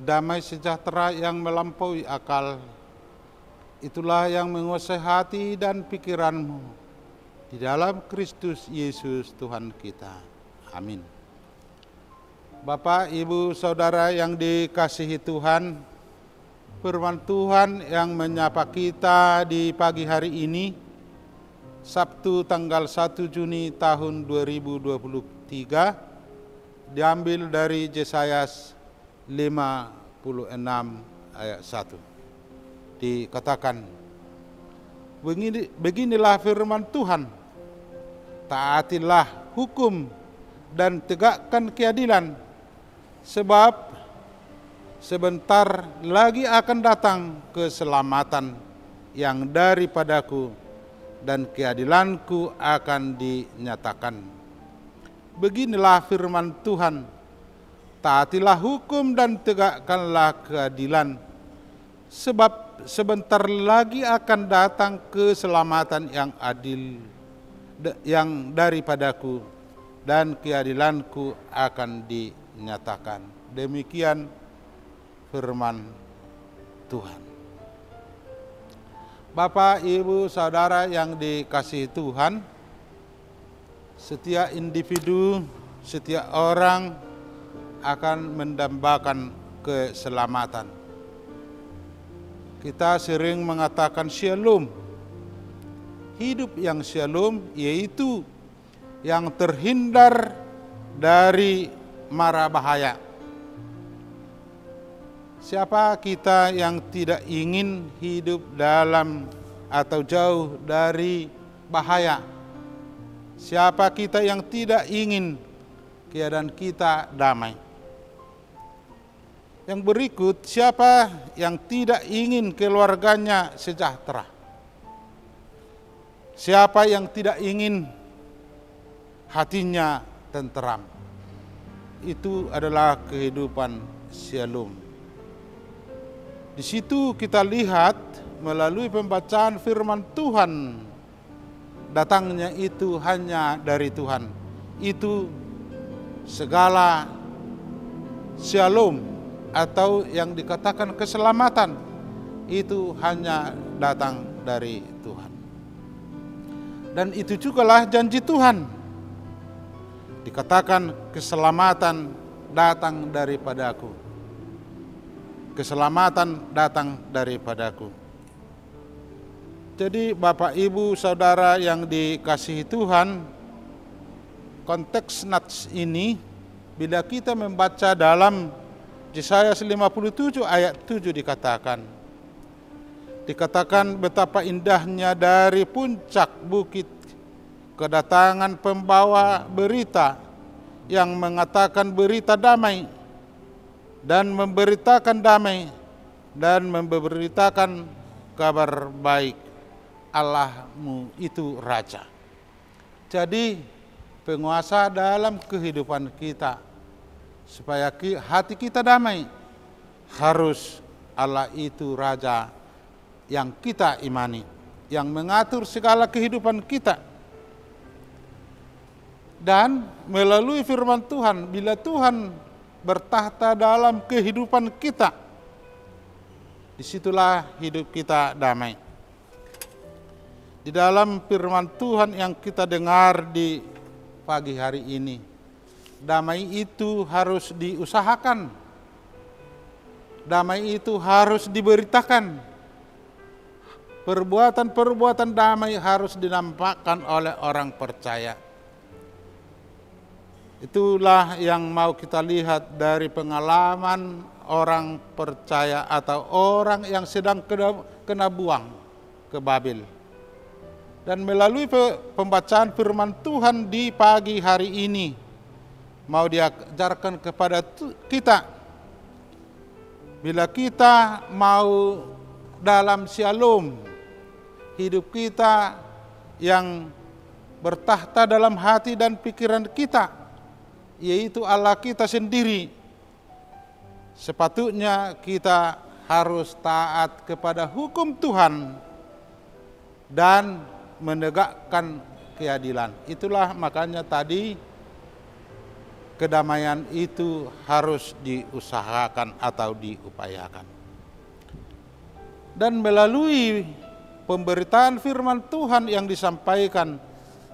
Damai sejahtera yang melampaui akal, itulah yang menguasai hati dan pikiranmu di dalam Kristus Yesus Tuhan kita. Amin. Bapak, Ibu, Saudara yang dikasihi Tuhan, firman Tuhan yang menyapa kita di pagi hari ini, Sabtu tanggal 1 Juni tahun 2023, diambil dari Yesaya 56 ayat 1. Dikatakan, beginilah firman Tuhan, taatilah hukum dan tegakkan keadilan, sebab sebentar lagi akan datang keselamatan yang daripadaku dan keadilanku akan dinyatakan. Beginilah firman Tuhan, taatilah hukum dan tegakkanlah keadilan, sebab sebentar lagi akan datang keselamatan yang adil yang daripadaku dan keadilanku akan dinyatakan. Demikian firman Tuhan. Bapak, Ibu, Saudara yang dikasihi Tuhan, setiap individu, setiap orang akan mendambakan keselamatan. Kita sering mengatakan shalom. Hidup yang shalom yaitu yang terhindar dari mara bahaya. Siapa kita yang tidak ingin hidup dalam atau jauh dari bahaya? Siapa kita yang tidak ingin keadaan kita damai? Yang berikut, siapa yang tidak ingin keluarganya sejahtera? Siapa yang tidak ingin hatinya tenteram? Itu adalah kehidupan shalom. Di situ kita lihat melalui pembacaan firman Tuhan, datangnya itu hanya dari Tuhan. Itu segala shalom atau yang dikatakan keselamatan itu hanya datang dari Tuhan. Dan itu jugalah janji Tuhan. Dikatakan keselamatan datang daripadaku. Keselamatan datang daripadaku. Jadi Bapak, Ibu, Saudara yang dikasihi Tuhan, konteks nats ini bila kita membaca dalam Yesaya 57 ayat 7 dikatakan betapa indahnya dari puncak bukit kedatangan pembawa berita yang mengatakan berita damai dan memberitakan damai dan memberitakan kabar baik, Allahmu itu Raja. Jadi penguasa dalam kehidupan kita, supaya hati kita damai, harus Allah itu Raja yang kita imani, yang mengatur segala kehidupan kita. Dan melalui firman Tuhan, bila Tuhan bertahta dalam kehidupan kita, disitulah hidup kita damai. di dalam firman Tuhan yang kita dengar di pagi hari ini. Damai itu harus diusahakan. Damai itu harus diberitakan. Perbuatan-perbuatan damai harus dinampakkan oleh orang percaya. Itulah yang mau kita lihat dari pengalaman orang percaya atau orang yang sedang kena buang ke Babel. Dan melalui pembacaan firman Tuhan di pagi hari ini, mau diajarkan kepada kita, bila kita mau dalam shalom, hidup kita yang bertahta dalam hati dan pikiran kita, yaitu Allah kita sendiri, sepatutnya kita harus taat kepada hukum Tuhan dan menegakkan keadilan. Itulah makanya tadi kedamaian itu harus diusahakan atau diupayakan. Dan melalui pemberitaan firman Tuhan yang disampaikan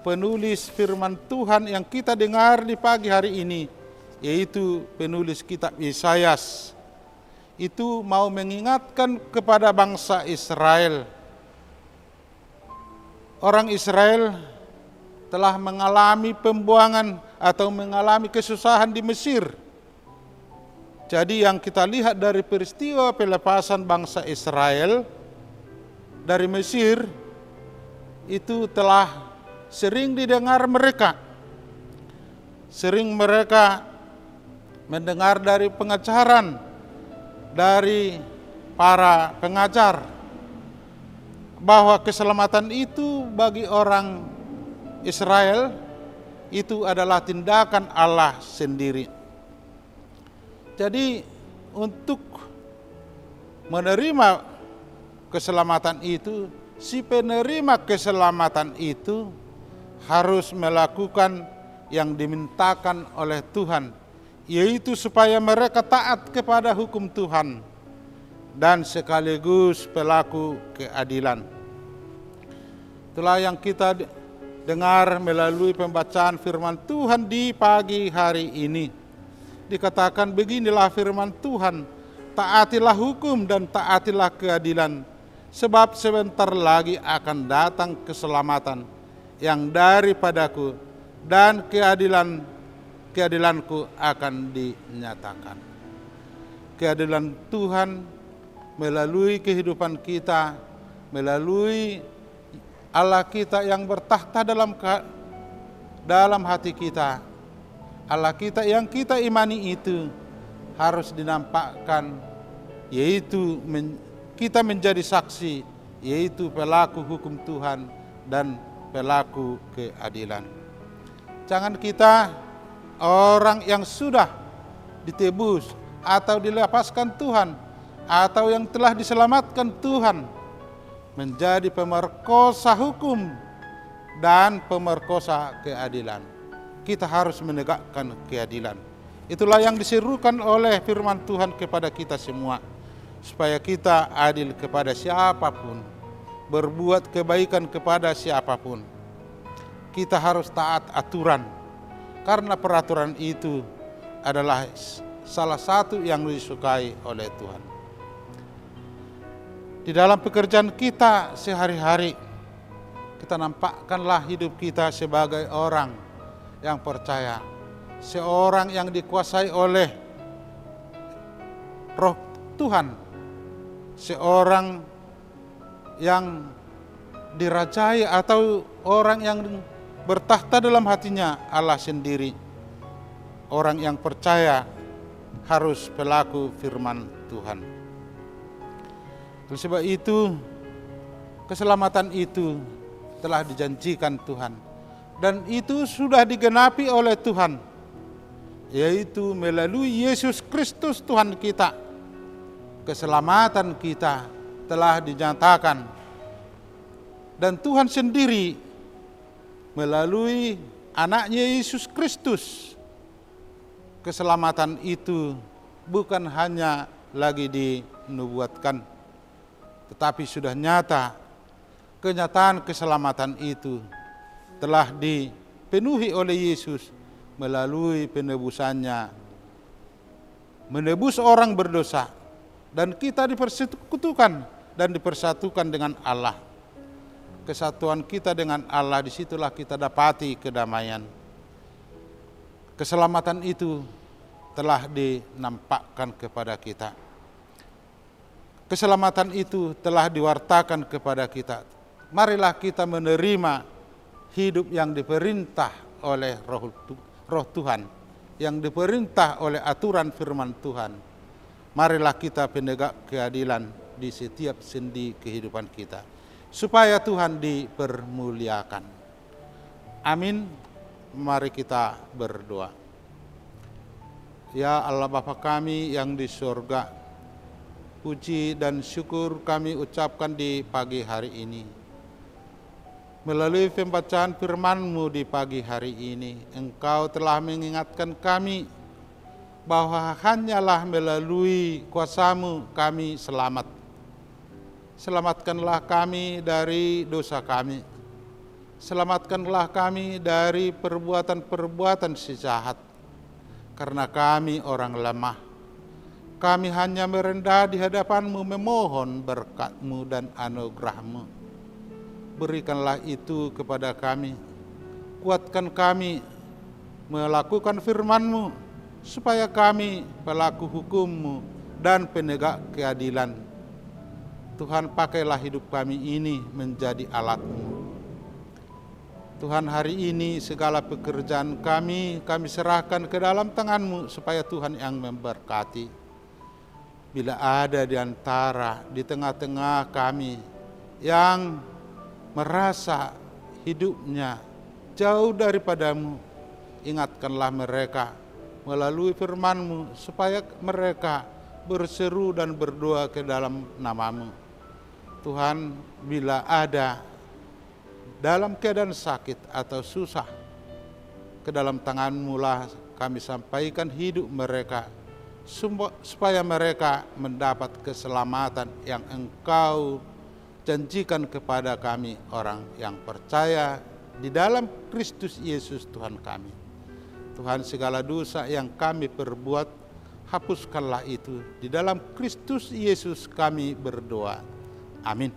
penulis firman Tuhan yang kita dengar di pagi hari ini, yaitu penulis kitab Yesayas, itu mau mengingatkan kepada bangsa Israel. Orang Israel telah mengalami pembuangan atau mengalami kesusahan di Mesir. Jadi yang kita lihat dari peristiwa pelepasan bangsa Israel dari Mesir, itu telah sering didengar mereka. Sering mereka mendengar dari pengajaran dari para pengajar, bahwa keselamatan itu bagi orang Israel itu adalah tindakan Allah sendiri. Jadi untuk menerima keselamatan itu, si penerima keselamatan itu harus melakukan yang dimintakan oleh Tuhan, yaitu supaya mereka taat kepada hukum Tuhan dan sekaligus pelaku keadilan. Itulah yang kita dengar melalui pembacaan firman Tuhan di pagi hari ini. Dikatakan beginilah firman Tuhan, taatilah hukum dan taatilah keadilan, sebab sebentar lagi akan datang keselamatan yang daripadaku dan keadilanku akan dinyatakan. Keadilan Tuhan melalui kehidupan kita, melalui Allah kita yang bertahta dalam hati kita. Allah kita yang kita imani itu harus dinampakkan, yaitu kita menjadi saksi, yaitu pelaku hukum Tuhan dan pelaku keadilan. Jangan kita orang yang sudah ditebus atau dilepaskan Tuhan, atau yang telah diselamatkan Tuhan, menjadi pemerkosa hukum dan pemerkosa keadilan. Kita harus menegakkan keadilan. Itulah yang diserukan oleh firman Tuhan kepada kita semua, supaya kita adil kepada siapapun, berbuat kebaikan kepada siapapun. Kita harus taat aturan, karena peraturan itu adalah salah satu yang disukai oleh Tuhan. Di dalam pekerjaan kita sehari-hari, kita nampakkanlah hidup kita sebagai orang yang percaya, seorang yang dikuasai oleh Roh Tuhan, seorang yang dirajai atau orang yang bertahta dalam hatinya Allah sendiri. Orang yang percaya harus pelaku firman Tuhan. Oleh sebab itu, keselamatan itu telah dijanjikan Tuhan, dan itu sudah digenapi oleh Tuhan, yaitu melalui Yesus Kristus Tuhan kita. Keselamatan kita telah dinyatakan, dan Tuhan sendiri melalui anaknya Yesus Kristus, keselamatan itu bukan hanya lagi dinubuatkan, tetapi sudah nyata Kenyataan keselamatan itu telah dipenuhi oleh Yesus melalui penebusannya, menebus orang berdosa, dan kita dipersekutukan dan dipersatukan dengan Allah. Kesatuan kita dengan Allah, disitulah kita dapati kedamaian. Keselamatan itu telah dinampakkan kepada kita. Keselamatan itu telah diwartakan kepada kita. Marilah kita menerima hidup yang diperintah oleh Roh Tuhan, yang diperintah oleh aturan firman Tuhan. Marilah kita penegak keadilan di setiap sendi kehidupan kita, supaya Tuhan dipermuliakan. Amin. Mari kita berdoa. Ya Allah Bapa kami yang di surga, puji dan syukur kami ucapkan di pagi hari ini. Melalui pembacaan firman-Mu di pagi hari ini, Engkau telah mengingatkan kami bahwa hanyalah melalui kuasa-Mu kami selamat. Selamatkanlah kami dari dosa kami. Selamatkanlah kami dari perbuatan-perbuatan si jahat. Karena kami orang lemah. Kami hanya merendah di hadapan-Mu memohon berkat-Mu dan anugerah-Mu. Berikanlah itu kepada kami. Kuatkan kami melakukan firman-Mu, supaya kami pelaku hukum-Mu dan penegak keadilan. Tuhan, pakailah hidup kami ini menjadi alat-Mu. Tuhan, hari ini segala pekerjaan kami serahkan ke dalam tangan-Mu, supaya Tuhan yang memberkati. Bila ada di tengah-tengah kami yang merasa hidupnya jauh daripada-Mu, ingatkanlah mereka melalui firman-Mu, supaya mereka berseru dan berdoa ke dalam nama-Mu. Tuhan, bila ada dalam keadaan sakit atau susah, ke dalam tangan-Mu lah kami sampaikan hidup mereka, supaya mereka mendapat keselamatan yang Engkau janjikan kepada kami orang yang percaya di dalam Kristus Yesus Tuhan kami. Tuhan, segala dosa yang kami perbuat, hapuskanlah itu. Di dalam Kristus Yesus kami berdoa. Amin.